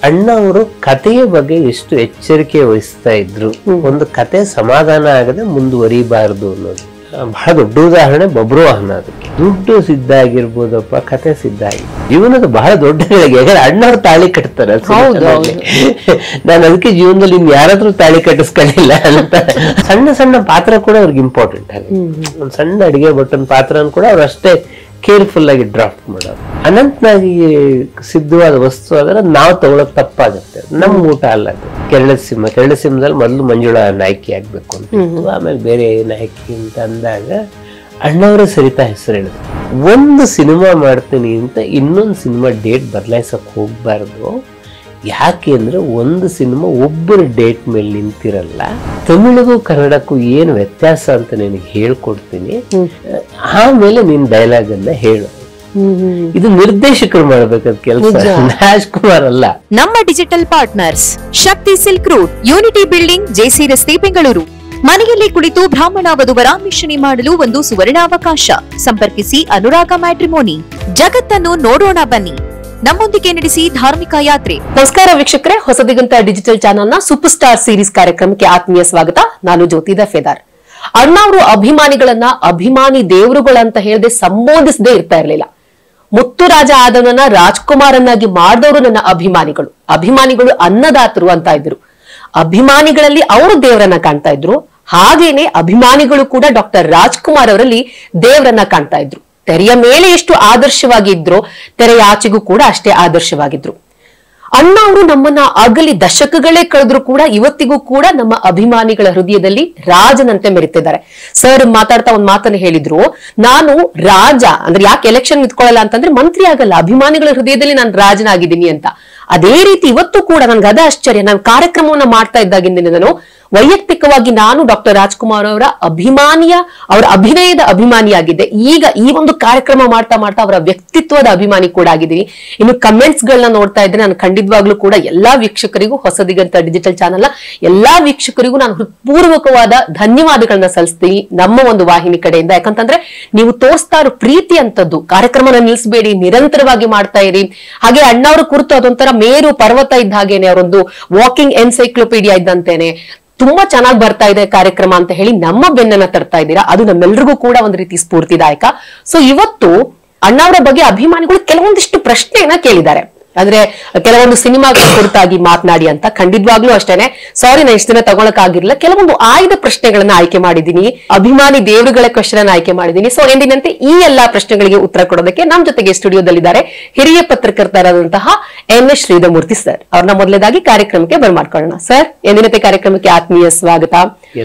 ಅಣ್ಣ ಅವರು ಕಥೆಯ ಬಗ್ಗೆ ಎಷ್ಟು ಎಚ್ಚರಿಕೆ ವಹಿಸ್ತಾ ಇದ್ರು. ಒಂದು ಕತೆ ಸಮಾಧಾನ ಆಗದೆ ಮುಂದುವರಿಬಾರದು ಅನ್ನೋದು ಬಹಳ ದೊಡ್ಡ ಉದಾಹರಣೆ ಬಬ್ರುವಾಹನ. ಅದಕ್ಕೆ ದುಡ್ಡು ಸಿದ್ಧ ಆಗಿರ್ಬೋದಪ್ಪ, ಕತೆ ಸಿದ್ಧ ಆಗಿದೆ. ಜೀವನದ ಬಹಳ ದೊಡ್ಡ ಗಳಿಗೆ ಯಾಕಂದ್ರೆ ಅಣ್ಣವ್ರು ತಾಳಿ ಕಟ್ತಾರೆ. ನಾನು ಅದಕ್ಕೆ ಜೀವನದಲ್ಲಿ ಇನ್ ಯಾರಾದ್ರೂ ತಾಳಿ ಕಟ್ಟಿಸ್ಕೊಳ್ಳಿಲ್ಲ ಅಂತ. ಸಣ್ಣ ಸಣ್ಣ ಪಾತ್ರ ಕೂಡ ಅವ್ರಿಗೆ ಇಂಪಾರ್ಟೆಂಟ್ ಆಗಿದೆ. ಒಂದ್ ಸಣ್ಣ ಅಡಿಗೆ ಬಟ್ಟನ್ ಪಾತ್ರನ ಕೂಡ ಅವ್ರು ಅಷ್ಟೇ ಕೇರ್ಫುಲ್ ಆಗಿ ಡ್ರಾಫ್ಟ್ ಮಾಡೋದು. ಅನಂತನಾಗಿಗೆ ಸಿದ್ಧವಾದ ವಸ್ತು ಆದ್ರೆ ನಾವು ತಗೊಳಕ್ ತಪ್ಪಾಗುತ್ತೆ. ನಮ್ ಊಟ ಅಲ್ಲ ಅದು. ಕೆರಳ ಸಿಂಹದಲ್ಲಿ ಮೊದಲು ಮಂಜುಳಾ ನಾಯಕಿ ಆಗ್ಬೇಕು ಅಂತ, ಆಮೇಲೆ ಬೇರೆ ನಾಯಕಿ ಅಂತ ಅಂದಾಗ ಅಣ್ಣವರೇ ಸರಿತಾ ಹೆಸರು ಹೇಳಿದ್ರು. ಒಂದು ಸಿನಿಮಾ ಮಾಡ್ತೀನಿ ಅಂತ ಇನ್ನೊಂದು ಸಿನಿಮಾ ಡೇಟ್ ಬದಲಾಯಿಸಕ್ ಹೋಗ್ಬಾರ್ದು. ಯಾಕೆ ಅಂದ್ರೆ ಒಂದು ಸಿನಿಮಾ ಒಬ್ಬರ ಡೇಟ್ ಮೇಲೆ ನಿಂತಿರಲ್ಲ. ತಮಿಳಿಗೂ ಕನ್ನಡಕ್ಕೂ ಏನು ವ್ಯತ್ಯಾಸ ಅಂತ ನಿನಗೆ ಹೇಳ್ಕೊಡ್ತೀನಿ, ಆಮೇಲೆ ನಿನ್ ಡೈಲಾಗ್ ಅನ್ನ ಹೇಳು. ಇದು ನಿರ್ದೇಶಕರು ಮಾಡಬೇಕಾದ ಕೆಲಸ, ರಾಜ್ಕುಮಾರ್ ಅಲ್ಲ. ನಮ್ಮ digital partners Shakti silk route, unity building, JC ರಸ್ತೆ, ಬೆಂಗಳೂರು. ಮನೆಯಲ್ಲಿ ಕುಳಿತು ಬ್ರಾಹ್ಮಣ ವಧುವರ ಮಿಶ್ರಣೆ ಮಾಡಲು ಒಂದು ಸುವರ್ಣಾವಕಾಶ. ಸಂಪರ್ಕಿಸಿ ಅನುರಾಗ ಮ್ಯಾಟ್ರಿಮೋನಿ. ಜಗತ್ತನ್ನು ನೋಡೋಣ ಬನ್ನಿ, ನಮ್ಮೊಂದಿಗೆ ನಡೆಸಿ ಧಾರ್ಮಿಕ ಯಾತ್ರೆ. ನಮಸ್ಕಾರ ವೀಕ್ಷಕರೇ, ಹೊಸದಿಗಂತ ಡಿಜಿಟಲ್ ಚಾನೆಲ್ನ ಸೂಪರ್ ಸ್ಟಾರ್ ಸೀರೀಸ್ ಕಾರ್ಯಕ್ರಮಕ್ಕೆ ಆತ್ಮೀಯ ಸ್ವಾಗತ. ನಾನು ಜ್ಯೋತಿ ದಫೇದಾರ್. ಅಣ್ಣಾವರು ಅಭಿಮಾನಿಗಳನ್ನ ಅಭಿಮಾನಿ ದೇವರುಗಳಂತ ಹೇಳದೆ ಸಂಬೋಧಿಸದೇ ಇರ್ತಾ ಇರ್ಲಿಲ್ಲ. ಮುತ್ತುರಾಜ ಆದವನನ್ನ ರಾಜ್ಕುಮಾರನ್ನಾಗಿ ಮಾಡಿದವರು ನನ್ನ ಅಭಿಮಾನಿಗಳು. ಅಭಿಮಾನಿಗಳು ಅನ್ನದಾತರು ಅಂತ ಇದ್ರು. ಅಭಿಮಾನಿಗಳಲ್ಲಿ ಅವರು ದೇವರನ್ನ ಕಾಣ್ತಾ ಇದ್ರು. ಹಾಗೇನೆ ಅಭಿಮಾನಿಗಳು ಕೂಡ ಡಾಕ್ಟರ್ ರಾಜ್ಕುಮಾರ್ ಅವರಲ್ಲಿ ದೇವರನ್ನ ಕಾಣ್ತಾ ಇದ್ರು. ತೆರೆಯ ಮೇಲೆ ಎಷ್ಟು ಆದರ್ಶವಾಗಿದ್ರು, ತೆರೆಯ ಆಚೆಗೂ ಕೂಡ ಅಷ್ಟೇ ಆದರ್ಶವಾಗಿದ್ರು. ಅಣ್ಣ ಅವರು ನಮ್ಮನ್ನ ಅಗಲಿ ದಶಕಗಳೇ ಕಳೆದ್ರು ಕೂಡ ಇವತ್ತಿಗೂ ಕೂಡ ನಮ್ಮ ಅಭಿಮಾನಿಗಳ ಹೃದಯದಲ್ಲಿ ರಾಜನಂತೆ ಮೆರೀತಿದ್ದಾರೆ. ಸರ್ ಮಾತಾಡ್ತಾ ಒಂದ್ ಮಾತನ್ನ ಹೇಳಿದ್ರು, ನಾನು ರಾಜ ಅಂದ್ರೆ ಯಾಕೆ ಎಲೆಕ್ಷನ್ ನಿಂತ್ಕೊಳ್ಳಲ್ಲ ಅಂತಂದ್ರೆ ಮಂತ್ರಿ ಆಗಲ್ಲ, ಅಭಿಮಾನಿಗಳ ಹೃದಯದಲ್ಲಿ ನಾನು ರಾಜನಾಗಿದ್ದೀನಿ ಅಂತ. ಅದೇ ರೀತಿ ಇವತ್ತು ಕೂಡ ನನ್ಗೆ ಅದ ಆಶ್ಚರ್ಯ. ನಾನು ಕಾರ್ಯಕ್ರಮವನ್ನ ಮಾಡ್ತಾ ಇದ್ದಾಗಿಂದ ನಾನು ವೈಯಕ್ತಿಕವಾಗಿ ನಾನು ಡಾಕ್ಟರ್ ರಾಜ್ಕುಮಾರ್ ಅವರ ಅವರ ಅಭಿನಯದ ಅಭಿಮಾನಿಯಾಗಿದ್ದೆ. ಈಗ ಈ ಒಂದು ಕಾರ್ಯಕ್ರಮ ಮಾಡ್ತಾ ಮಾಡ್ತಾ ಅವರ ವ್ಯಕ್ತಿತ್ವದ ಅಭಿಮಾನಿ ಕೂಡ ಆಗಿದ್ದೀನಿ. ಇನ್ನು ಕಮೆಂಟ್ಸ್ ಗಳನ್ನ ನೋಡ್ತಾ ಇದ್ರೆ ನಾನು ಖಂಡಿತವಾಗ್ಲೂ ಕೂಡ ಎಲ್ಲಾ ವೀಕ್ಷಕರಿಗೂ, ಹೊಸದಿಗಂತ ಡಿಜಿಟಲ್ ಚಾನೆಲ್ ಎಲ್ಲಾ ವೀಕ್ಷಕರಿಗೂ ನಾನು ಹೃತ್ಪೂರ್ವಕವಾದ ಧನ್ಯವಾದಗಳನ್ನ ಸಲ್ಲಿಸ್ತೀನಿ ನಮ್ಮ ಒಂದು ವಾಹಿನಿ ಕಡೆಯಿಂದ. ಯಾಕಂತಂದ್ರೆ ನೀವು ತೋರಿಸ್ತಾ ಇರೋ ಪ್ರೀತಿ ಅಂತದ್ದು, ಕಾರ್ಯಕ್ರಮನ ನಿಲ್ಲಿಸಬೇಡಿ, ನಿರಂತರವಾಗಿ ಮಾಡ್ತಾ ಇರಿ. ಹಾಗೆ ಅಣ್ಣವ್ರ ಕುರಿತು ಅದೊಂಥರ ಮೇರು ಪರ್ವತ ಇದ್ದ ಹಾಗೇನೆ, ಅವರೊಂದು ವಾಕಿಂಗ್ ಎನ್ಸೈಕ್ಲೋಪೀಡಿಯಾ ಇದ್ದಂತೇನೆ ತುಂಬಾ ಚೆನ್ನಾಗಿ ಬರ್ತಾ ಇದೆ ಕಾರ್ಯಕ್ರಮ ಅಂತ ಹೇಳಿ ನಮ್ಮ ಬೆನ್ನನ್ನ ತರ್ತಾ ಇದ್ದೀರಾ. ಅದು ನಮ್ಮೆಲ್ರಿಗೂ ಕೂಡ ಒಂದು ರೀತಿ ಸ್ಫೂರ್ತಿದಾಯಕ. ಸೊ ಇವತ್ತು ಅಣ್ಣವರ ಬಗ್ಗೆ ಅಭಿಮಾನಿಗಳು ಕೆಲವೊಂದಿಷ್ಟು ಪ್ರಶ್ನೆಯನ್ನ ಕೇಳಿದ್ದಾರೆ. ಅಂದ್ರೆ ಕೆಲವೊಂದು ಸಿನಿಮಾಗಳ ಕುರಿತಾಗಿ ಮಾತನಾಡಿ ಅಂತ. ಖಂಡಿತವಾಗ್ಲೂ ಅಷ್ಟೇನೆ, ಸಾರಿ ನಾನು ಇಷ್ಟು ದಿನ ತಗೊಳಕ್ ಆಗಿರ್ಲಿಲ್ಲ, ಕೆಲವೊಂದು ಆಯ್ದ ಪ್ರಶ್ನೆಗಳನ್ನ ಆಯ್ಕೆ ಮಾಡಿದೀನಿ, ಅಭಿಮಾನಿ ದೇವರುಗಳ ಕ್ವಶನ್ ಆಯ್ಕೆ ಮಾಡಿದೀನಿ. ಸೊ ಎಂದಿನಂತೆ ಈ ಎಲ್ಲಾ ಪ್ರಶ್ನೆಗಳಿಗೆ ಉತ್ತರ ಕೊಡೋದಕ್ಕೆ ನಮ್ ಜೊತೆಗೆ ಸ್ಟುಡಿಯೋದಲ್ಲಿದ್ದಾರೆ ಹಿರಿಯ ಪತ್ರಕರ್ತರಾದಂತಹ ಎನ್.ಎಸ್. ಶ್ರೀಧಮೂರ್ತಿ ಸರ್. ಅವ್ರನ್ನ ಮೊದಲನೇದಾಗಿ ಕಾರ್ಯಕ್ರಮಕ್ಕೆ ಬರ್ಮಾಡ್ಕೊಳ್ಳೋಣ. ಸರ್, ಎಂದಿನಂತೆ ಕಾರ್ಯಕ್ರಮಕ್ಕೆ ಆತ್ಮೀಯ ಸ್ವಾಗತ.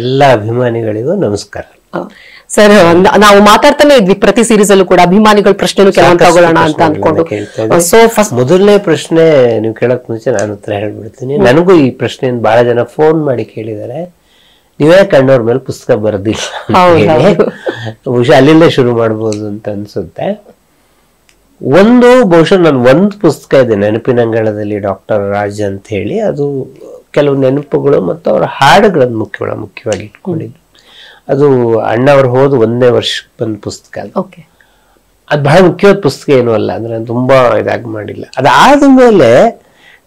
ಎಲ್ಲ ಅಭಿಮಾನಿಗಳಿಗೂ ನಮಸ್ಕಾರ. ಸರ್, ನಾವು ಮಾತಾಡ್ತಾನೆ ಇದ್ವಿ ಪ್ರತಿ ಸೀರೀಸ್ ಅಲ್ಲೂ ಕೂಡ ಅಭಿಮಾನಿಗಳ ಪ್ರಶ್ನೆ ಕೆಲವೊಂದು ತಗೊಳ್ಳೋಣ ಅಂತ ಅನ್ಕೊಂಡು. ಸೊ ಫಸ್ಟ್ ಮೊದಲನೇ ಪ್ರಶ್ನೆ ನೀವು ಕೇಳಕ್ ಮುಂಚೆ ನಾನು ಉತ್ತರ ಹೇಳ್ಬಿಡ್ತೀನಿ. ನನಗೂ ಈ ಪ್ರಶ್ನೆಯನ್ನು ಬಹಳ ಜನ ಫೋನ್ ಮಾಡಿ ಕೇಳಿದ್ದಾರೆ, ನೀವೇ ಕಣ್ಣವ್ರ ಮೇಲೆ ಪುಸ್ತಕ ಬರೆದಿಲ್ಲ. ಬಹುಶಃ ಅಲ್ಲಿಂದ ಶುರು ಮಾಡ್ಬೋದು ಅಂತ ಅನ್ಸುತ್ತೆ. ಬಹುಶಃ ನಾನು ಒಂದು ಪುಸ್ತಕ ಇದೆ, ನೆನಪಿನಂಗಳದಲ್ಲಿ ಡಾಕ್ಟರ್ ರಾಜ್ ಅಂತ ಹೇಳಿ. ಅದು ಕೆಲವು ನೆನಪುಗಳು ಮತ್ತು ಅವರ ಹಾಡುಗಳನ್ನು ಮುಖ್ಯವಾಗಿ ಇಟ್ಕೊಂಡಿದ್ದು. ಅದು ಅಣ್ಣ ಅವ್ರು ಹೋದ 1ನೇ ವರ್ಷಕ್ಕೆ ಬಂದ ಪುಸ್ತಕ. ಅದು ಬಹಳ ಮುಖ್ಯವಾದ ಪುಸ್ತಕ ಏನೂ ಅಲ್ಲ, ಅಂದ್ರೆ ತುಂಬಾ ಇದಾಗಿ ಮಾಡಿಲ್ಲ. ಅದಾದ್ಮೇಲೆ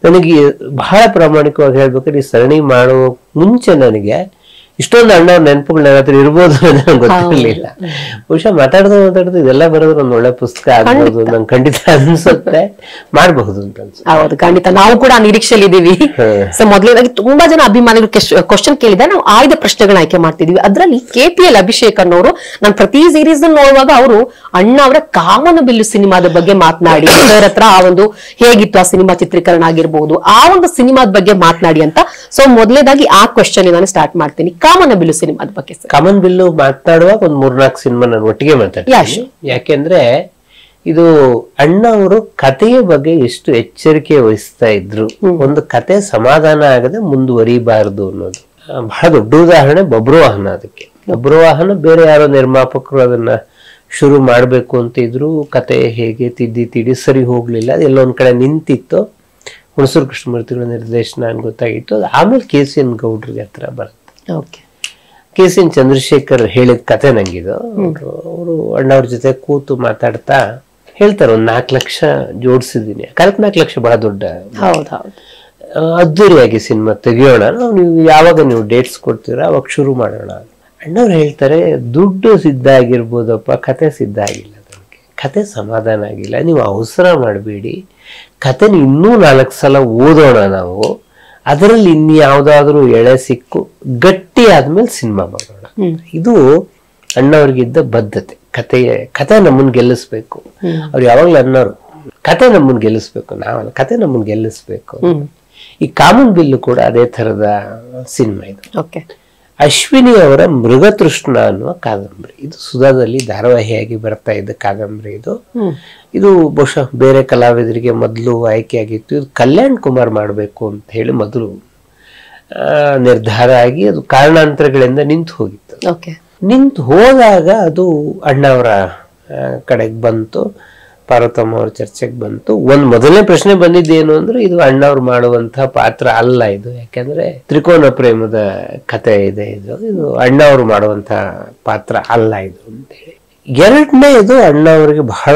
ನನಗೆ ಬಹಳ ಪ್ರಾಮಾಣಿಕವಾಗಿ ಹೇಳ್ಬೇಕಾದ್ರೆ ಈ ಸರಣಿ ಮಾಡುವ ಮುಂಚೆ ನನಗೆ ಇಷ್ಟೊಂದು ಅಣ್ಣವ್ರ ನೆನಪುಗಳು ನನ್ನ ಹತ್ರ ಇರ್ಬೋದು ನನಗೆ ಗೊತ್ತಿರಲಿಲ್ಲ. ಬಹುಶಃ ಮಾತಾಡ್ದು ಇದೆಲ್ಲ ಬರೋದು ಒಂದು ಒಳ್ಳೆ ಪುಸ್ತಕ ಆಗ್ಬೋದು ನಂಗೆ ಖಂಡಿತ ಅನ್ಸುತ್ತೆ, ಮಾಡಬಹುದು ಅಂತ ಅನ್ಸುತ್ತೆ. ಹೌದು, ಖಂಡಿತ ನಾವು ಕೂಡ ನಿರೀಕ್ಷೆಯಲ್ಲಿ ಇದೀವಿ. ಸೊ ಮೊದಲನೇದಾಗಿ ತುಂಬಾ ಜನ ಅಭಿಮಾನಿಗಳು ಕ್ವಶನ್ ಕೇಳಿದ್ರೆ ನಾವು ಆಯ್ದ ಪ್ರಶ್ನೆಗಳನ್ನ ಆಯ್ಕೆ ಮಾಡ್ತಿದೀವಿ. ಅದರಲ್ಲಿ KPL ಅಭಿಷೇಕ್ ಅನ್ನೋರು, ನಾನು ಪ್ರತಿ ಸೀರೀಸ್ ನೋಡುವಾಗ ಅವರು ಅಣ್ಣ ಅವರ ಕಾಮನಬಿಲ್ಲು ಸಿನಿಮಾದ ಬಗ್ಗೆ ಮಾತನಾಡಿ, ಸರ್ ಹತ್ರ ಆ ಒಂದು ಹೇಗಿತ್ತು ಆ ಸಿನಿಮಾ ಚಿತ್ರೀಕರಣ ಆಗಿರ್ಬೋದು, ಆ ಒಂದು ಸಿನಿಮಾದ ಬಗ್ಗೆ ಮಾತನಾಡಿ ಅಂತ. ಸೊ ಮೊದಲನೇದಾಗಿ ಆ ಕ್ವಶನ್ ನಾನು ಸ್ಟಾರ್ಟ್ ಮಾಡ್ತೀನಿ. ಕಾಮನಬಿಲ್ಲು ಸಿನಿಮಾದ ಬಗ್ಗೆ. ಕಾಮನಬಿಲ್ಲು ಮಾತನಾಡುವಾಗ ಒಂದ್ 3-4 ಸಿನಿಮಾ ನಾನು ಒಟ್ಟಿಗೆ ಮಾತಾಡ್ತೀನಿ. ಯಾಕೆಂದ್ರೆ ಇದು ಅಣ್ಣ ಅವರು ಕಥೆಯ ಬಗ್ಗೆ ಎಷ್ಟು ಎಚ್ಚರಿಕೆ ವಹಿಸ್ತಾ ಇದ್ರು. ಒಂದು ಕತೆ ಸಮಾಧಾನ ಆಗದೆ ಮುಂದುವರಿಬಾರದು ಅನ್ನೋದು ಬಹಳ ದೊಡ್ಡ ಉದಾಹರಣೆ ಬಬ್ರುವಾಹನ. ಅದಕ್ಕೆ ಬಬ್ರುವಾಹನ ಬೇರೆ ಯಾರೋ ನಿರ್ಮಾಪಕರು ಅದನ್ನ ಶುರು ಮಾಡ್ಬೇಕು ಅಂತ ಇದ್ರು, ಕತೆ ಹೇಗೆ ತಿದ್ದಿ ಸರಿ ಹೋಗ್ಲಿಲ್ಲ, ಅದೆಲ್ಲೊಂದ್ ಕಡೆ ನಿಂತಿತ್ತು. ಹುಣಸೂರು ಕೃಷ್ಣಮೂರ್ತಿಗಳ ನಿರ್ದೇಶನ ಗೊತ್ತಾಗಿತ್ತು. ಆಮೇಲೆ KCN ಗೌಡ್ರಿಗೆ ಹತ್ರ ಬರುತ್ತೆ. KCN ಚಂದ್ರಶೇಖರ್ ಹೇಳಿದ ಕತೆ ನಂಗಿದು. ಅವರು ಅಣ್ಣವ್ರ ಜೊತೆ ಕೂತು ಮಾತಾಡ್ತಾ ಹೇಳ್ತಾರೆ, 1 4 ಲಕ್ಷ ಜೋಡಿಸಿದೀನಿ. 4 ಲಕ್ಷ ಬಹಳ ದೊಡ್ಡ. ಅದ್ದೂರಿಯಾಗಿ ಸಿನಿಮಾ ತೆಗಿಯೋಣ, ನೀವು ಯಾವಾಗ ನೀವು ಡೇಟ್ಸ್ ಕೊಡ್ತೀರಾ ಅವಾಗ ಶುರು ಮಾಡೋಣ. ಅಣ್ಣವ್ರು ಹೇಳ್ತಾರೆ, ದುಡ್ಡು ಸಿದ್ಧ ಆಗಿರ್ಬೋದಪ್ಪ, ಕತೆ ಸಿದ್ಧ ಆಗಿಲ್ಲ, ನನಗೆ ಕತೆ ಸಮಾಧಾನ ಆಗಿಲ್ಲ, ನೀವು ಅವಸರ ಮಾಡಬೇಡಿ, ಕತೆನ ಇನ್ನೂ 4 ಸಲ ಓದೋಣ ನಾವು, ಅದರಲ್ಲಿ ಇನ್ಯಾವುದಾದ್ರೂ ಎಳೆ ಸಿಕ್ಕು ಗಟ್ಟಿ ಆದ್ಮೇಲೆ ಸಿನಿಮಾ ಮಾಡೋಣ. ಇದು ಅಣ್ಣವ್ರಿಗಿದ್ದ ಬದ್ಧತೆ. ಕತೆ ನಮ್ಮನ್ನ ಗೆಲ್ಲಿಸ್ಬೇಕು. ಅವ್ರು ಯಾವಾಗ್ಲೂ ಅನ್ನೋರು, ಕತೆ ನಮ್ಮನ್ನ ಗೆಲ್ಲಿಸ್ಬೇಕು, ನಾವಲ್ಲ, ಕತೆ ನಮ್ಮನ್ನ ಗೆಲ್ಲಿಸ್ಬೇಕು. ಈ ಕಾಮನ್ ಬಿಲ್ಲು ಕೂಡ ಅದೇ ತರದ ಸಿನಿಮಾ ಇದು. ಅಶ್ವಿನಿ ಅವರ ಮೃಗತೃಷ್ಣ ಅನ್ನುವ ಕಾದಂಬರಿ, ಇದು ಸುಧಾದಲ್ಲಿ ಧಾರಾವಾಹಿಯಾಗಿ ಬರ್ತಾ ಇದ್ದ ಕಾದಂಬರಿ. ಇದು ಬಹುಶಃ ಬೇರೆ ಕಲಾವಿದರಿಗೆ ಮೊದಲು ಆಯ್ಕೆಯಾಗಿತ್ತು. ಇದು ಕಲ್ಯಾಣ್ ಕುಮಾರ್ ಮಾಡಬೇಕು ಅಂತ ಹೇಳಿ ಮೊದಲು ನಿರ್ಧಾರ ಆಗಿ ಅದು ಕಾರಣಾಂತರಗಳಿಂದ ನಿಂತು ಹೋಗಿತ್ತು. ನಿಂತು ಹೋದಾಗ ಅದು ಅಣ್ಣವರ ಕಡೆಗೆ ಬಂತು, ಪಾರ್ವತಮ್ಮ ಅವ್ರ ಚರ್ಚೆಗೆ ಬಂತು. ಮೊದಲನೇ ಪ್ರಶ್ನೆ ಬಂದಿದ್ದೇನು ಅಂದ್ರೆ, ಇದು ಅಣ್ಣವ್ರು ಮಾಡುವಂತಹ ಪಾತ್ರ ಅಲ್ಲ ಇದು, ಯಾಕಂದ್ರೆ ತ್ರಿಕೋನ ಪ್ರೇಮದ ಕತೆ ಇದೆ, ಇದು ಅಣ್ಣವ್ರು ಮಾಡುವಂತಹ ಪಾತ್ರ ಅಲ್ಲ ಇದು ಅಂತೇಳಿ. ಎರಡನೇದು ಅಣ್ಣವ್ರಿಗೆ ಬಹಳ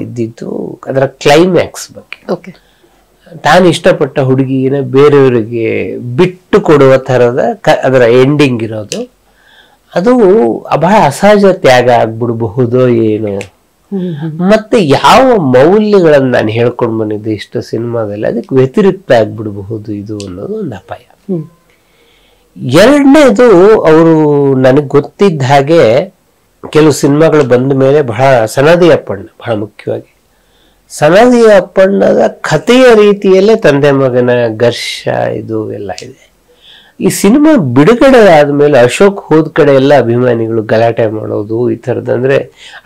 ಇದ್ದಿದ್ದು ಅದರ ಕ್ಲೈಮ್ಯಾಕ್ಸ್ ಬಗ್ಗೆ. ತಾನು ಇಷ್ಟಪಟ್ಟ ಹುಡುಗಿನ ಬೇರೆಯವರಿಗೆ ಬಿಟ್ಟು ಕೊಡುವ ತರದ ಅದರ ಎಂಡಿಂಗ್ ಇರೋದು, ಅದು ಬಹಳ ಅಸಹಜ ತ್ಯಾಗ ಆಗ್ಬಿಡಬಹುದೋ ಏನೋ, ಮತ್ತೆ ಯಾವ ಮೌಲ್ಯಗಳನ್ನ ನಾನು ಹೇಳ್ಕೊಂಡು ಬಂದಿದ್ದೆ ಇಷ್ಟು ಸಿನಿಮಾದಲ್ಲಿ ಅದಕ್ಕೆ ವ್ಯತಿರಿಕ್ತ ಆಗ್ಬಿಡಬಹುದು ಇದು ಅನ್ನೋದು ಒಂದು ಅಪಾಯ. ಎರಡನೇದು, ಅವರು ನನಗೆ ಗೊತ್ತಿದ್ದ ಹಾಗೆ ಕೆಲವು ಸಿನಿಮಾಗಳು ಬಂದ ಮೇಲೆ ಬಹಳ ಸನಾದಿ ಅಪ್ಪಣ್ಣ, ಬಹಳ ಮುಖ್ಯವಾಗಿ ಸನಾದಿ ಅಪ್ಪಣ್ಣದ ಕಥೆಯ ರೀತಿಯಲ್ಲೇ ತಂದೆ ಮಗನ ಘರ್ಷ ಇದು ಎಲ್ಲ ಇದೆ. ಈ ಸಿನಿಮಾ ಬಿಡುಗಡೆ ಆದ್ಮೇಲೆ ಅಶೋಕ್ ಹೋದ ಕಡೆ ಎಲ್ಲ ಅಭಿಮಾನಿಗಳು ಗಲಾಟೆ ಮಾಡೋದು ಈ ಥರದ್ದು, ಅಂದ್ರೆ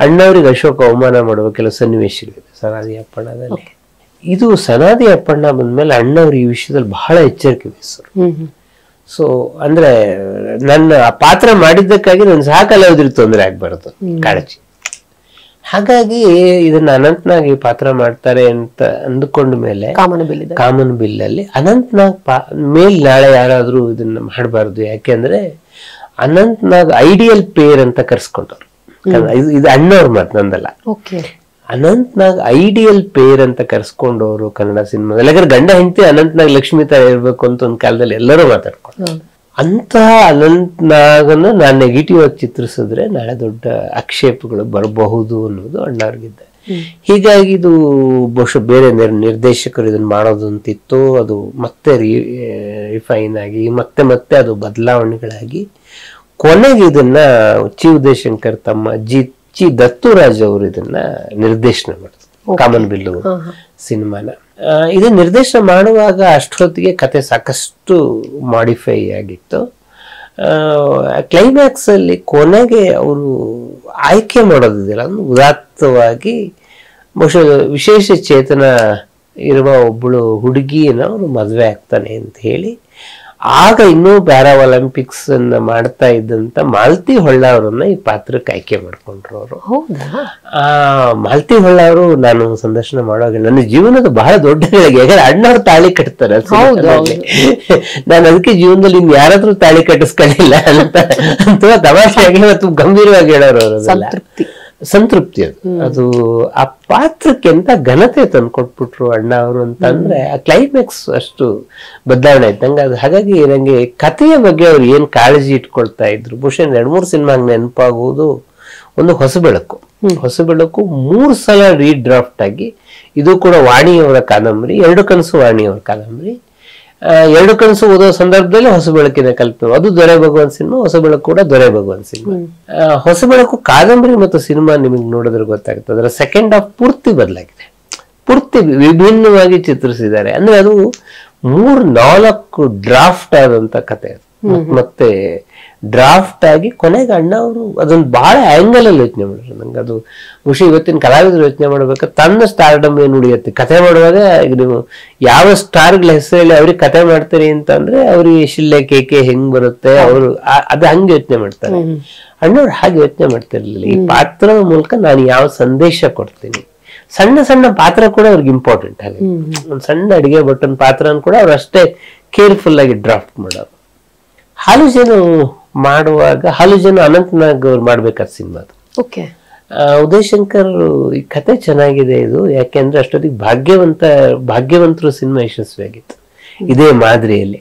ಅಣ್ಣವ್ರಿಗೆ ಅಶೋಕ್ ಅವಮಾನ ಮಾಡುವ ಕೆಲವು ಸನ್ನಿವೇಶಗಳಿದೆ ಸನಾದಿ ಅಪ್ಪಣ್ಣದಲ್ಲಿ. ಇದು ಸನಾದಿ ಅಪ್ಪಣ್ಣ ಬಂದ್ಮೇಲೆ ಅಣ್ಣವ್ರು ಈ ವಿಷಯದಲ್ಲಿ ಬಹಳ ಎಚ್ಚರಿಕೆ ವಹಿಸರು. ಸೊ ಅಂದ್ರೆ ನನ್ನ ಆ ಪಾತ್ರ ಮಾಡಿದ್ದಕ್ಕಾಗಿ ನನ್ನ ಸಹ ಕಲಾವಿದರಿಗೆ ತೊಂದರೆ ಆಗ್ಬಾರ್ದು ಕಾಳಜಿ. ಹಾಗಾಗಿ ಇದನ್ನ ಅನಂತ್ನಾಗ್ ಈ ಪಾತ್ರ ಮಾಡ್ತಾರೆ ಅಂತ ಅಂದುಕೊಂಡ ಮೇಲೆ ಕಾಮನ್ ಬಿಲ್ ಅಲ್ಲಿ ಅನಂತ್ನಾಗ್ ಮೇಲ್ ನಾಳೆ ಯಾರಾದ್ರೂ ಇದನ್ನ ಮಾಡಬಾರ್ದು, ಯಾಕೆಂದ್ರೆ ಅನಂತ್ನಾಗ್ ಐಡಿಯಲ್ ಪೇರ್ ಅಂತ ಕರ್ಸ್ಕೊಂಡವ್ರು. ಇದು ಅಣ್ಣವ್ರ ಮಾತು ನಂದಲ್ಲ. ಅನಂತ್ನಾಗ್ ಐಡಿಯಲ್ ಪೇರ್ ಅಂತ ಕರ್ಸ್ಕೊಂಡವ್ರು ಕನ್ನಡ ಸಿನಿಮಾದಲ್ಲಿ. ಯಾಕಂದ್ರೆ ಗಂಡ ಹೆಂಡತಿ ಅನಂತ್ನಾಗ್ ಲಕ್ಷ್ಮೀ ತರ ಇರ್ಬೇಕು ಅಂತ ಒಂದ್ ಕಾಲದಲ್ಲಿ ಎಲ್ಲರೂ ಮಾತಾಡ್ಕೊಂಡು, ಅಂತಹ ಅನಂತ್ನಾಗನ್ನ ನಾನು ನೆಗೆಟಿವ್ ಆಗಿ ಚಿತ್ರಿಸಿದ್ರೆ ನಾಳೆ ದೊಡ್ಡ ಆಕ್ಷೇಪಗಳು ಬರಬಹುದು ಅನ್ನೋದು ಅಣ್ಣವ್ರಿಗಿದ್ದ. ಹೀಗಾಗಿ ಇದು ಬಹುಶಃ ಬೇರೆ ನಿರ್ದೇಶಕರು ಇದನ್ನ ಮಾಡೋದು ಅಂತಿತ್ತು, ಅದು ಮತ್ತೆ ರಿಫೈನ್ ಆಗಿ ಮತ್ತೆ ಮತ್ತೆ ಅದು ಬದಲಾವಣೆಗಳಾಗಿ ಕೊನೆಗೆ ಇದನ್ನ ಚಿ ಉದಯಶಂಕರ್ ತಮ್ಮ ಚಿ ದತ್ತುರಾಜ್ ಅವರು ಇದನ್ನ ನಿರ್ದೇಶನ ಮಾಡಿದ್ರು, ಕಾಮನ್ ಬಿಲ್ಲು ಸಿನಿಮಾನ. ಇದನ್ನ ನಿರ್ದೇಶನ ಮಾಡುವಾಗ ಅಷ್ಟೊತ್ತಿಗೆ ಕತೆ ಸಾಕಷ್ಟು ಮಾಡಿಫೈ ಆಗಿತ್ತು. ಕ್ಲೈಮ್ಯಾಕ್ಸ್ ಅಲ್ಲಿ ಕೊನೆಗೆ ಅವರು ಆಯ್ಕೆ ಮಾಡೋದಿಲ್ಲ, ಉದಾತ್ತವಾಗಿ ಬಹುಶಃ ವಿಶೇಷ ಚೇತನ ಇರುವ ಒಬ್ಬಳು ಹುಡುಗಿಯನ್ನ ಅವರು ಮದುವೆ ಆಗ್ತಾನೆ ಅಂತ ಹೇಳಿ, ಆಗ ಇನ್ನೂ ಪ್ಯಾರಾ ಒಲಿಂಪಿಕ್ಸ್ ಅನ್ನ ಮಾಡ್ತಾ ಇದ್ದಂತ ಮಾಲತಿ ಹೊಳ್ಳ ಅವರನ್ನ ಈ ಪಾತ್ರಕ್ಕೆ ಆಯ್ಕೆ ಮಾಡ್ಕೊಂಡ್ರು ಅವರು. ಮಾಲತಿ ಹೊಳ್ಳ ಅವರು ನಾನು ಸಂದರ್ಶನ ಮಾಡುವಾಗ ನನ್ನ ಜೀವನದ ಬಹಳ ದೊಡ್ಡ ಗಳಿಗೆ, ಯಾಕಂದ್ರೆ ಅಣ್ಣವ್ರು ತಾಳಿ ಕಟ್ತಾರೆ, ನಾನು ಅದಕ್ಕೆ ಜೀವನದಲ್ಲಿ ಇನ್ ಯಾರಾದ್ರೂ ತಾಳಿ ಕಟ್ಟಿಸ್ಕೊಳ್ಳಿಲ್ಲ ಅಂತ ಅಥವಾ ತಮಾಷೆಯಾಗಿ ಮತ್ತು ಗಂಭೀರವಾಗಿ ಹೇಳೋರು ಅವರದೆಲ್ಲ ಸಂತೃಪ್ತಿ. ಅದು ಆ ಪಾತ್ರಕ್ಕೆ ಎಂತ ಘನತೆ ತಂದು ಕೊಟ್ಬಿಟ್ರು ಅಣ್ಣ ಅವರು ಅಂತ ಅಂದ್ರೆ ಆ ಕ್ಲೈಮ್ಯಾಕ್ಸ್ ಅಷ್ಟು ಬದಲಾವಣೆ ಆಯ್ತು ನಂಗೆ. ಅದು ಹಾಗಾಗಿ ನಂಗೆ ಕಥೆಯ ಬಗ್ಗೆ ಅವ್ರು ಏನ್ ಕಾಳಜಿ ಇಟ್ಕೊಳ್ತಾ ಇದ್ರು, ಬಹುಶಃ 2-3 ಸಿನಿಮಾಗ್ ನೆನಪಾಗುವುದು ಒಂದು ಹೊಸಬೆಳಕು. 3 ಸಲ ರೀಡ್ರಾಫ್ಟ್ ಆಗಿ, ಇದು ಕೂಡ ವಾಣಿಯವರ ಕಾದಂಬರಿ, 2 ಕನಸು ವಾಣಿಯವರ ಕಾದಂಬರಿ. 2 ಕನಸು ಓದೋ ಸಂದರ್ಭದಲ್ಲಿ ಹೊಸ ಬೆಳಕಿನ ಕಲ್ಪನೆ, ಅದು ದೊರೆ ಭಗವಾನ್ ಸಿನಿಮಾ, ಹೊಸ ಬೆಳಕು ಕೂಡ ದೊರೆ ಭಗವಾನ್ ಸಿನಿಮಾ. ಹೊಸ ಬೆಳಕು ಕಾದಂಬರಿ ಮತ್ತು ಸಿನಿಮಾ ನಿಮಗೆ ನೋಡಿದ್ರೆ ಗೊತ್ತಾಗುತ್ತೆ, ಅದರ ಸೆಕೆಂಡ್ ಹಾಫ್ ಪೂರ್ತಿ ಬದಲಾಗಿದೆ, ಪೂರ್ತಿ ವಿಭಿನ್ನವಾಗಿ ಚಿತ್ರಿಸಿದ್ದಾರೆ. ಅಂದ್ರೆ ಅದು 3-4 ಡ್ರಾಫ್ಟ್ ಆದಂತ ಕತೆ, ಮತ್ತೆ ಡ್ರಾಫ್ಟ್ ಆಗಿ ಕೊನೆಗೆ ಅಣ್ಣ ಅವರು ಅದೊಂದು ಬಹಳ ಆಂಗಲ್ ಅಲ್ಲಿ ಯೋಚನೆ ಮಾಡಿದ್ರು. ನಂಗೆ ಅದು ಬಹುಶಃ ಇವತ್ತಿನ ಕಲಾವಿದರು ಯೋಚನೆ ಮಾಡ್ಬೇಕು, ತನ್ನ ಸ್ಟಾರ್ಡಮ್ ಏನು ಉಳಿಯುತ್ತೆ ಕತೆ ಮಾಡುವಾಗ. ಈಗ ನೀವು ಯಾವ ಸ್ಟಾರ್ಗಳ ಹೆಸರು ಹೇಳಿ ಅವ್ರಿಗೆ ಕತೆ ಮಾಡ್ತೀರಿ ಅಂತ ಅಂದ್ರೆ ಅವ್ರಿಗೆ ಶಿಲ್ಲೆ ಕೇಕೆ ಹೆಂಗ್ ಬರುತ್ತೆ, ಅವರು ಅದು ಹಂಗೆ ಯೋಚನೆ ಮಾಡ್ತಾರೆ. ಅಣ್ಣವ್ರು ಹಾಗೆ ಯೋಚನೆ ಮಾಡ್ತಿರ್ಲಿಲ್ಲ, ಈ ಪಾತ್ರದ ಮೂಲಕ ನಾನು ಯಾವ ಸಂದೇಶ ಕೊಡ್ತೀನಿ. ಸಣ್ಣ ಸಣ್ಣ ಪಾತ್ರ ಕೂಡ ಅವ್ರಿಗೆ ಇಂಪಾರ್ಟೆಂಟ್. ಹಾಗೆ ಒಂದ್ ಸಣ್ಣ ಅಡಿಗೆ ಬಟನ್ ಪಾತ್ರನ ಕೂಡ ಅವ್ರು ಅಷ್ಟೇ ಕೇರ್ಫುಲ್ ಆಗಿ ಡ್ರಾಫ್ಟ್ ಮಾಡೋರು. ಹಾಲು ಜನ ಮಾಡುವಾಗ, ಹಾಲು ಜನ ಅನಂತ್ನಾಗ್ ಅವ್ರು ಮಾಡ್ಬೇಕಾದ ಸಿನಿಮಾ ಅದು. ಉದಯಶಂಕರ್ ಈ ಕತೆ ಚೆನ್ನಾಗಿದೆ ಇದು, ಯಾಕೆಂದ್ರೆ ಅಷ್ಟೊತ್ತಿಗೆ ಭಾಗ್ಯವಂತರು ಸಿನಿಮಾ ಯಶಸ್ವಿಯಾಗಿತ್ತು. ಇದೇ ಮಾದರಿಯಲ್ಲಿ.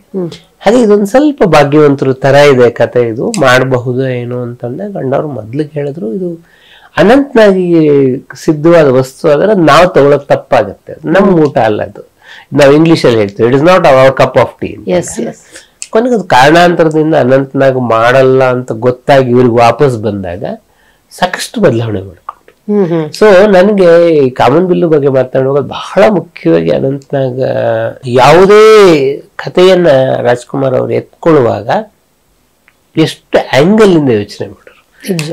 ಹಾಗೆ ಇದೊಂದು ಸ್ವಲ್ಪ ಭಾಗ್ಯವಂತರು ತರ ಇದೆ ಕತೆ, ಇದು ಮಾಡಬಹುದು ಏನು ಅಂತಂದಾಗ ಅಣ್ಣವ್ರು ಮೊದ್ಲಿಗೆ ಹೇಳಿದ್ರು, ಇದು ಅನಂತನಾಗಿ ಸಿದ್ಧವಾದ ವಸ್ತು ಆದ್ರೆ ನಾವು ತಗೊಳಕ್ ತಪ್ಪಾಗತ್ತೆ, ನಮ್ ಊಟ ಅಲ್ಲ ಅದು. ನಾವು ಇಂಗ್ಲಿಷ್ ಅಲ್ಲಿ ಹೇಳ್ತೀವಿ it is not hour cup of tea. ಕೊನೆಗೆ ಅದು ಕಾರಣಾಂತರದಿಂದ ಅನಂತನಾಗ್ ಮಾಡಲ್ಲ ಅಂತ ಗೊತ್ತಾಗಿ ಇವ್ರಿಗೆ ವಾಪಸ್ ಬಂದಾಗ ಸಾಕಷ್ಟು ಬದಲಾವಣೆ ಮಾಡ್ಕೊಂಡ್ರು. ಸೊ ನನ್ಗೆ ಈ ಕಾಮನಬಿಲ್ಲು ಬಗ್ಗೆ ಮಾತನಾಡುವಾಗ ಬಹಳ ಮುಖ್ಯವಾಗಿ ಅನಂತನಾಗ್ ಯಾವುದೇ ಕಥೆಯನ್ನ ರಾಜ್ಕುಮಾರ್ ಅವ್ರು ಎತ್ಕೊಳ್ಳುವಾಗ ಎಷ್ಟು ಆಂಗಲ್ ಇಂದ ಯೋಚನೆ ಮಾಡೋರು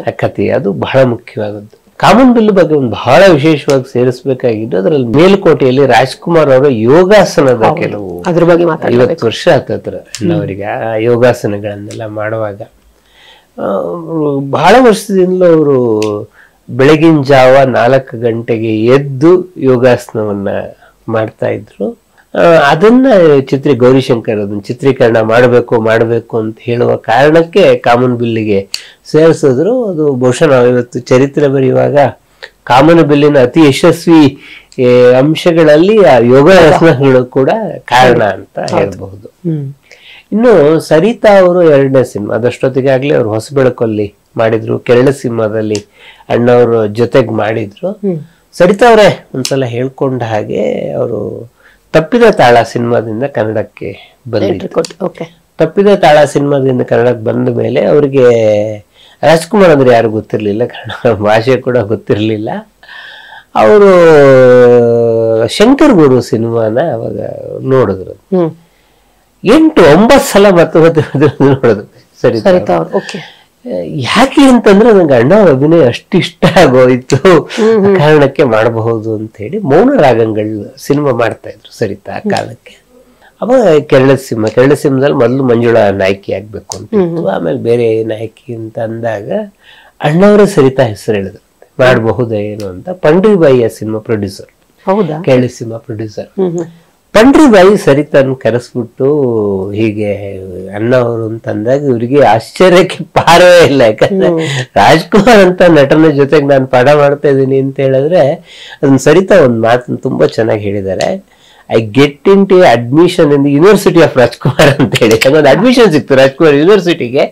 ಆ ಕಥೆ, ಅದು ಬಹಳ ಮುಖ್ಯವಾದದ್ದು. ಕಾಮನಬಿಲ್ಲು ಬಗ್ಗೆ ಒಂದು ಬಹಳ ವಿಶೇಷವಾಗಿ ಸೇರಿಸಬೇಕಾಗಿದ್ದು, ಅದರಲ್ಲಿ ಮೇಲುಕೋಟೆಯಲ್ಲಿ ರಾಜ್ಕುಮಾರ್ ಅವರ ಯೋಗಾಸನದ ಕೆಲವು ಅದ್ರ ಬಗ್ಗೆ 50 ವರ್ಷ ಹತ್ರ ಅವರಿಗೆ ಆ ಯೋಗಾಸನಗಳನ್ನೆಲ್ಲ ಮಾಡುವಾಗ ಬಹಳ ವರ್ಷದಿಂದಲೂ ಅವರು ಬೆಳಗಿನ ಜಾವ 4 ಗಂಟೆಗೆ ಎದ್ದು ಯೋಗಾಸನವನ್ನ ಮಾಡ್ತಾ ಇದ್ರು. ಅದನ್ನ ಗೌರಿಶಂಕರ್ ಅದನ್ನ ಚಿತ್ರೀಕರಣ ಮಾಡಬೇಕು ಅಂತ ಹೇಳುವ ಕಾರಣಕ್ಕೆ ಕಾಮನಬಿಲ್ಲಿಗೆ ಸೇರಿಸಿದ್ರು. ಅದು ಬಹುಶಃ ನಾವು ಇವತ್ತು ಚರಿತ್ರೆ ಬರೆಯುವಾಗ ಕಾಮನಬಿಲ್ಲಿನ ಅತಿ ಯಶಸ್ವಿ ಅಂಶಗಳಲ್ಲಿ ಆ ಯೋಗಾಸನಗಳು ಕೂಡ ಕಾರಣ ಅಂತ ಹೇಳ್ಬಹುದು. ಇನ್ನು ಸರಿತಾ ಅವರು 2ನೇ ಸಿನಿಮಾ, ಅದಷ್ಟೊತ್ತಿಗಾಗ್ಲೇ ಅವ್ರು ಹೊಸಬೆಳಕಲ್ಲಿ ಮಾಡಿದ್ರು, ಕೆರಳ ಸಿನಿಮಾದಲ್ಲಿ ಅಣ್ಣವ್ರ ಜೊತೆಗೆ ಮಾಡಿದ್ರು. ಸರಿತಾ ಅವರೇ ಒಂದ್ಸಲ ಹೇಳ್ಕೊಂಡ ಹಾಗೆ ಅವರು ತಪ್ಪಿದ ತಾಳ ಸಿನಿಮಾದಿಂದ ಕನ್ನಡಕ್ಕೆ ಬಂದಿದ್ರು. ತಪ್ಪಿದ ತಾಳ ಸಿನಿಮಾದಿಂದ ಕನ್ನಡಕ್ಕೆ ಬಂದ ಮೇಲೆ ಅವ್ರಿಗೆ ರಾಜ್ಕುಮಾರ್ ಅಂದ್ರೆ ಯಾರು ಗೊತ್ತಿರ್ಲಿಲ್ಲ, ಕನ್ನಡ ಭಾಷೆ ಕೂಡ ಗೊತ್ತಿರ್ಲಿಲ್ಲ. ಅವರು ಶಂಕರ್ ಗುರು ಸಿನಿಮಾನ ಅವಾಗ ನೋಡಿದ್ರು, 8-9 ಸಲ ಮತ್ತೆ ನೋಡಿದ್ರು ಸರಿತಾ. ಯಾಕೆ ಅಂತಂದ್ರೆ ನಂಗೆ ಅಣ್ಣವ್ರ ಅಭಿನಯ ಅಷ್ಟು ಇಷ್ಟ ಆಗೋಯ್ತು, ಕಾರಣಕ್ಕೆ ಮಾಡಬಹುದು ಅಂತ ಹೇಳಿ ಮೌನ ರಾಗಗಳು ಸಿನಿಮಾ ಮಾಡ್ತಾ ಇದ್ರು ಸರಿತಾ ಆ ಕಾಲಕ್ಕೆ. ಅವಾಗ ಕೆರಳ ಸಿನಿಮಾದಲ್ಲಿ ಮೊದಲು ಮಂಜುಳಾ ನಾಯಕಿ ಆಗ್ಬೇಕು ಅಂತ, ಆಮೇಲೆ ಬೇರೆ ನಾಯಕಿ ಅಂತ ಅಂದಾಗ ಅಣ್ಣವರೇ ಸರಿತಾ ಹೆಸರು ಹೇಳಿದ್ರು ಮಾಡಬಹುದಾ ಏನು ಅಂತ. ಪಂಡ್ರಿಬಾಯಿಯ cinema producer, Kerala cinema producer Pandaribai ಸರಿತಾನ್ ಕರೆಸ್ಬಿಟ್ಟು ಹೀಗೆ ಅಣ್ಣವರು ಅಂತಂದಾಗ ಇವ್ರಿಗೆ ಆಶ್ಚರ್ಯಕ್ಕೆ ಪಾರವೇ ಇಲ್ಲ. ಯಾಕಂದ್ರೆ ರಾಜ್ಕುಮಾರ್ ಅಂತ ನಟನ ಜೊತೆಗೆ ನಾನು ಪಾಠ ಮಾಡ್ತಾ ಇದ್ದೀನಿ ಅಂತ ಹೇಳಿದ್ರೆ ಅದನ್ನ ಸರಿತಾ ಒಂದ್ ಮಾತನ್ನ ತುಂಬಾ ಚೆನ್ನಾಗಿ ಹೇಳಿದ್ದಾರೆ. I get in to admission in the university of Rajkumar ಅಂತ ಹೇಳಿ ಒಂದು ಅಡ್ಮಿಷನ್ ಸಿಕ್ತು ರಾಜ್ಕುಮಾರ್ ಯೂನಿವರ್ಸಿಟಿಗೆ.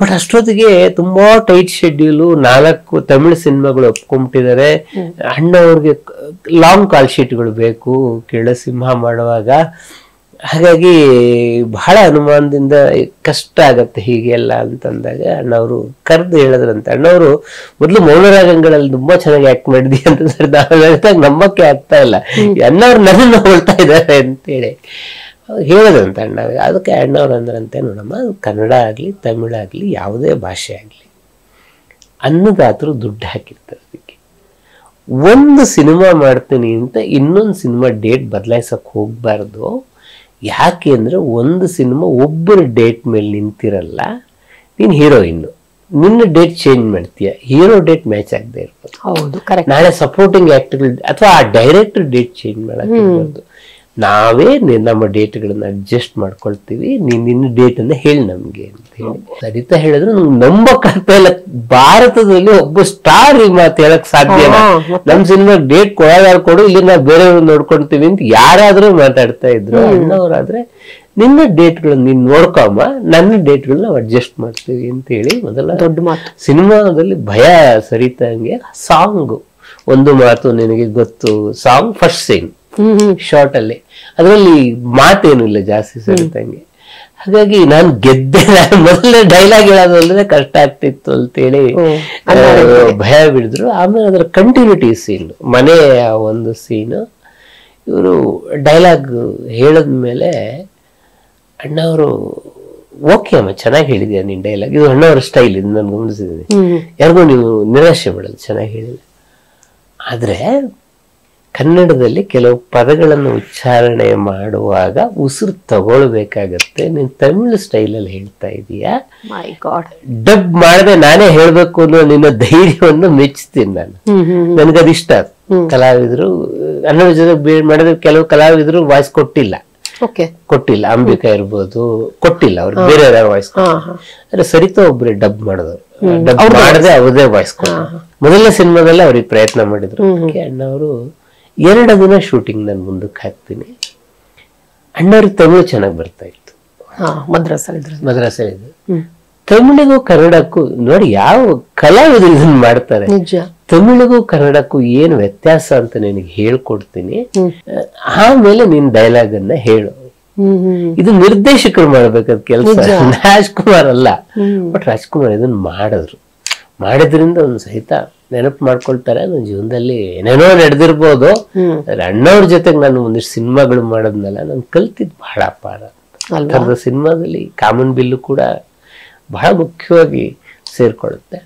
ಬಟ್ ಅಷ್ಟೊತ್ತಿಗೆ ತುಂಬಾ ಟೈಟ್ ಶೆಡ್ಯೂಲು, 4 ತಮಿಳು ಸಿನಿಮಾಗಳು ಒಪ್ಕೊಂಡ್ಬಿಟ್ಟಿದ್ದಾರೆ. ಅಣ್ಣವ್ರಿಗೆ ಲಾಂಗ್ ಕಾಲ್ ಶೀಟ್ಗಳು ಬೇಕು ಕೆರಳ ಸಿನಿಮಾ ಮಾಡುವಾಗ. ಹಾಗಾಗಿ ಬಹಳ ಅನುಮಾನದಿಂದ ಕಷ್ಟ ಆಗತ್ತೆ ಹೀಗೆಲ್ಲ ಅಂತಂದಾಗ ಅಣ್ಣವರು ಕರೆದು ಹೇಳಿದ್ರಂತೆ. ಅಣ್ಣವರು ಮೊದ್ಲು ಮೌನರಾಗಗಳಲ್ಲಿ ತುಂಬಾ ಚೆನ್ನಾಗಿ ಆಕ್ಟ್ ಮಾಡಿದ್ವಿ ಅಂತ ಸರ್ ನಾವ್ ನಂಬಕ್ಕೆ ಆಗ್ತಾ ಇಲ್ಲ, ಅಣ್ಣವ್ರು ನನ್ನನ್ನು ಹೊಳ್ತಾ ಇದ್ದಾರೆ ಅಂತೇಳಿ ಹೇಳದಂತ ಅಣ್ಣ. ಅದಕ್ಕೆ ಅಣ್ಣವ್ರು ಅಂದ್ರಂತೆ, ನೋಡಮ್ಮ ಕನ್ನಡ ಆಗ್ಲಿ ತಮಿಳಾಗ್ಲಿ ಯಾವುದೇ ಭಾಷೆ ಆಗ್ಲಿ ಅನ್ನದಾತರು ದುಡ್ಡು ಹಾಕಿರ್ತಾರೆ, ಅದಕ್ಕೆ ಒಂದು ಸಿನಿಮಾ ಮಾಡ್ತೀನಿ ಅಂತ ಇನ್ನೊಂದು ಸಿನಿಮಾ ಡೇಟ್ ಬದಲಾಯಿಸಕ್ ಹೋಗ್ಬಾರ್ದು. ಯಾಕೆ ಅಂದ್ರೆ ಒಂದು ಸಿನಿಮಾ ಒಬ್ಬರ ಡೇಟ್ ಮೇಲೆ ನಿಂತಿರಲ್ಲ, ನೀನ್ ಹೀರೋಯಿನ್ನು ನಿನ್ನ ಡೇಟ್ ಚೇಂಜ್ ಮಾಡ್ತೀಯ, ಹೀರೋ ಡೇಟ್ ಮ್ಯಾಚ್ ಆಗದೆ ಇರ್ಬೋದು. ನಾಳೆ ಸಪೋರ್ಟಿಂಗ್ ಆಕ್ಟರ್ಗಳು ಅಥವಾ ಆ ಡೈರೆಕ್ಟರ್ ಡೇಟ್ ಚೇಂಜ್ ಮಾಡಕ್ ನಾವೇ ನಮ್ಮ ಡೇಟ್ಗಳನ್ನ ಅಡ್ಜಸ್ಟ್ ಮಾಡ್ಕೊಳ್ತೀವಿ, ನೀನ್ ನಿನ್ನ ಡೇಟ್ ಅನ್ನ ಹೇಳಿ ನಮ್ಗೆ ಅಂತ ಹೇಳಿ ಸರಿತಾ ಹೇಳಿದ್ರು. ನಂಗೆ ನಂಬಕ್ಕಾಗ್ತಾ ಇಲ್ಲ, ಭಾರತದಲ್ಲಿ ಒಬ್ಬ ಸ್ಟಾರ್ ಈ ಮಾತು ಹೇಳಕ್ ಸಾಧ್ಯ, ನಮ್ ಸಿನಿಮಾ ಡೇಟ್ ಕೊಡು, ಇಲ್ಲಿ ನಾವು ಬೇರೆಯವ್ರು ನೋಡ್ಕೊಳ್ತೀವಿ ಅಂತ ಯಾರಾದ್ರೂ ಮಾತಾಡ್ತಾ ಇದ್ರು. ಅಣ್ಣವ್ರಾದ್ರೆ ನಿನ್ನ ಡೇಟ್ಗಳನ್ನ ನೀನ್ ನೋಡ್ಕೊಮ್ಮ, ನನ್ನ ಡೇಟ್ಗಳನ್ನ ನಾವು ಅಡ್ಜಸ್ಟ್ ಮಾಡ್ತೀವಿ ಅಂತ ಹೇಳಿ ಮೊದಲ ದೊಡ್ಡ ಮಾತು. ಸಿನಿಮಾದಲ್ಲಿ ಭಯ ಸರಿತಂಗೆ ಸಾಂಗ್ ಒಂದು ಮಾತು ನಿನಗೆ ಗೊತ್ತು ಸಾಂಗ್ ಫಸ್ಟ್ ಸೀನ್ ಶಾರ್ಟ್ ಅಲ್ಲಿ, ಅದರಲ್ಲಿ ಮಾತೇನು ಇಲ್ಲ ಜಾಸ್ತಿ ಸರಿತಂಗೆ. ಹಾಗಾಗಿ ನಾನು ಗೆದ್ದೆ, ನಾನು ಮೊದಲೇ ಡೈಲಾಗ್ ಹೇಳೋದಲ್ಲದೆ ಕಷ್ಟ ಆಗ್ತಿತ್ತು ಅಂತೇಳಿ ಭಯ ಬಿಡಿದ್ರು. ಆಮೇಲೆ ಅದರ ಕಂಟಿನ್ಯೂಟಿ ಸೀನ್, ಮನೆಯ ಒಂದು ಸೀನು, ಇವರು ಡೈಲಾಗ್ ಹೇಳದ್ಮೇಲೆ ಅಣ್ಣವರು ಓಕೆ ಅಮ್ಮ ಚೆನ್ನಾಗಿ ಹೇಳಿದ್ಯಾ ನೀನ್ ಡೈಲಾಗ್, ಇದು ಅಣ್ಣವರ ಸ್ಟೈಲ್, ಇದು ನಾನು ಗಮನಿಸಿದ್ದೀನಿ, ಯಾರಿಗೂ ನೀವು ನಿರಾಶೆ ಮಾಡಲ್ಲ, ಚೆನ್ನಾಗಿ ಹೇಳಿಲ್ಲ. ಆದ್ರೆ ಕನ್ನಡದಲ್ಲಿ ಕೆಲವು ಪದಗಳನ್ನು ಉಚ್ಚಾರಣೆ ಮಾಡುವಾಗ ಉಸಿರು ತಗೊಳ್ಬೇಕಾಗತ್ತೆ, ನೀನ್ ತಮಿಳು ಸ್ಟೈಲಲ್ಲಿ ಹೇಳ್ತಾ ಇದೀಯಾ, ಡಬ್ ಮಾಡದೆ ನಾನೇ ಹೇಳ್ಬೇಕು ಅನ್ನೋ ನಿನ್ನ ಧೈರ್ಯವನ್ನು ಮೆಚ್ಚುತ್ತೀನಿ ನಾನು. ನನ್ಗದಿಷ್ಟ. ಕಲಾವಿದರು ಕನ್ನಡ ಜೊತೆ ಮಾಡಿದ್ರೆ ಕೆಲವು ಕಲಾವಿದರು ವಾಯ್ಸ್ ಕೊಟ್ಟಿಲ್ಲ, ಅಂಬಿಕಾ ಇರ್ಬೋದು, ಕೊಟ್ಟಿಲ್ಲ ಅವ್ರು, ಬೇರೆ ಯಾರು ವಾಯ್ಸ್ ಕೊಟ್ಟಿಲ್ಲ. ಸರಿತಾ ಒಬ್ರೆ ಡಬ್ ಮಾಡಿದವ್ರು, ಡಬ್ ಮಾಡದೆ ಅವ್ರದೇ ವಾಯ್ಸ್ ಕೊಟ್ಟರು. ಮೊದಲನೇ ಸಿನಿಮಾದಲ್ಲಿ ಅವ್ರಿಗೆ ಪ್ರಯತ್ನ ಮಾಡಿದ್ರು. ಅಣ್ಣವರು 2 ದಿನ ಶೂಟಿಂಗ್ ನಾನು ಮುಂದಕ್ಕೆ ಹಾಕ್ತೀನಿ, ಅಣ್ಣವ್ರಿಗೆ ತಮಿಳು ಚೆನ್ನಾಗಿ ಬರ್ತಾ ಇತ್ತು, ಮದ್ರಾಸಲ್ಲಿ. ತಮಿಳಿಗೂ ಕನ್ನಡಕ್ಕೂ ನೋಡಿ ಯಾವ ಕಲಾವಿದರು ಇದನ್ನ ಮಾಡ್ತಾರೆ. ತಮಿಳಿಗೂ ಕನ್ನಡಕ್ಕೂ ಏನು ವ್ಯತ್ಯಾಸ ಅಂತ ನಿನಗೆ ಹೇಳ್ಕೊಡ್ತೀನಿ, ಆಮೇಲೆ ನಿನ್ ಡೈಲಾಗ್ ಅನ್ನ ಹೇಳು. ಇದು ನಿರ್ದೇಶಕರು ಮಾಡ್ಬೇಕಾದ ಕೆಲಸ, ರಾಜ್ಕುಮಾರ್ ಅಲ್ಲ. ಬಟ್ ರಾಜ್ಕುಮಾರ್ ಇದನ್ನ ಮಾಡಿದ್ರಿಂದ ಒಂದು ಸಹಿತ ನೆನಪು ಮಾಡ್ಕೊಳ್ತಾರೆ. ನನ್ನ ಜೀವನದಲ್ಲಿ ಏನೇನೋ ನಡೆದಿರ್ಬೋದು, ಅಣ್ಣವ್ರ ಜೊತೆಗೆ ನಾನು ಒಂದಿಷ್ಟು ಸಿನಿಮಾಗಳು ಮಾಡೋದ್ನಲ್ಲ, ನಾನು ಕಲ್ತಿದ್ ಬಹಳ ಅಪಾರ. ಥರದ ಸಿನಿಮಾದಲ್ಲಿ ಕಾಮನ್ ಬಿಲ್ಲು ಕೂಡ ಬಹಳ ಮುಖ್ಯವಾಗಿ ಸೇರ್ಕೊಳ್ಳುತ್ತೆ.